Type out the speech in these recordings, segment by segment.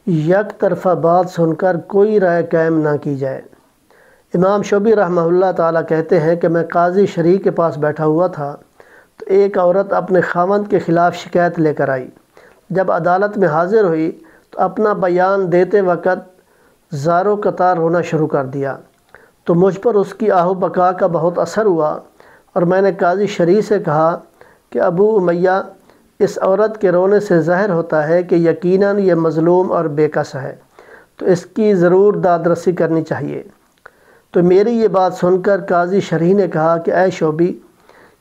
یک طرفہ بات سن کر کوئی رائے قائم نہ کی جائے۔ امام شعبی رحمہ اللہ تعالیٰ کہتے ہیں کہ میں قاضی شریح کے پاس بیٹھا ہوا تھا تو ایک عورت اپنے خاوند کے خلاف شکایت لے کر آئی۔ جب عدالت میں حاضر ہوئی تو اپنا بیان دیتے وقت زار و قطار رونا شروع کر دیا، تو مجھ پر اس کی آہ و بکا کا بہت اثر ہوا اور میں نے قاضی شریح سے کہا کہ ابو امیہ، اس عورت کے رونے سے ظاہر ہوتا ہے کہ یقیناً یہ مظلوم اور بے کس ہے، تو اس کی ضرور داد رسی کرنی چاہیے۔ تو میری یہ بات سن کر قاضی شریح نے کہا کہ اے شعبی،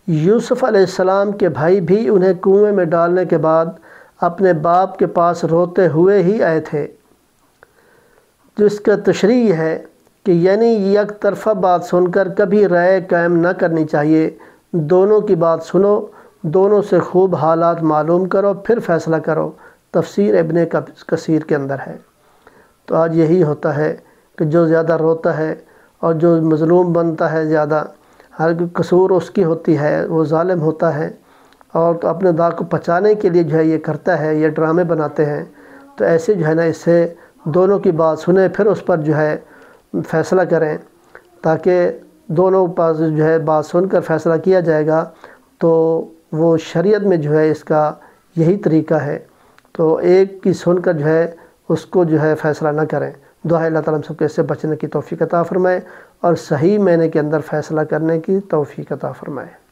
یوسف علیہ السلام کے بھائی بھی انہیں کنویں میں ڈالنے کے بعد اپنے باپ کے پاس روتے ہوئے ہی آئے تھے، جس کا تشریح ہے کہ یعنی یک طرفہ بات سن کر کبھی رائے قائم نہ کرنی چاہیے، دونوں کی بات سنو، دونوں سے خوب حالات معلوم کرو پھر فیصلہ کرو۔ تفسیر ابن کثیر کے اندر ہے۔ تو آج یہی ہوتا ہے کہ جو زیادہ روتا ہے اور جو مظلوم بنتا ہے زیادہ، ہر قصور اس کی ہوتی ہے، وہ ظالم ہوتا ہے اور تو اپنے داغ کو پچانے کے لیے جو ہے یہ کرتا ہے، یہ ڈرامے بناتے ہیں۔ تو ایسے جو ہے نا اس سے دونوں کی بات سنیں پھر اس پر جو ہے فیصلہ کریں، تاکہ دونوں پاس جو ہے بات سن کر فیصلہ کیا جائے گا تو وہ شریعت میں جو ہے اس کا یہی طریقہ ہے۔ تو ایک کی سن کر جو ہے اس کو جو ہے فیصلہ نہ کریں۔ دعا ہے اللہ تعالیٰ ہم سب کو اس سے بچنے کی توفیق عطا فرمائے اور صحیح معنی کے اندر فیصلہ کرنے کی توفیق عطا فرمائے۔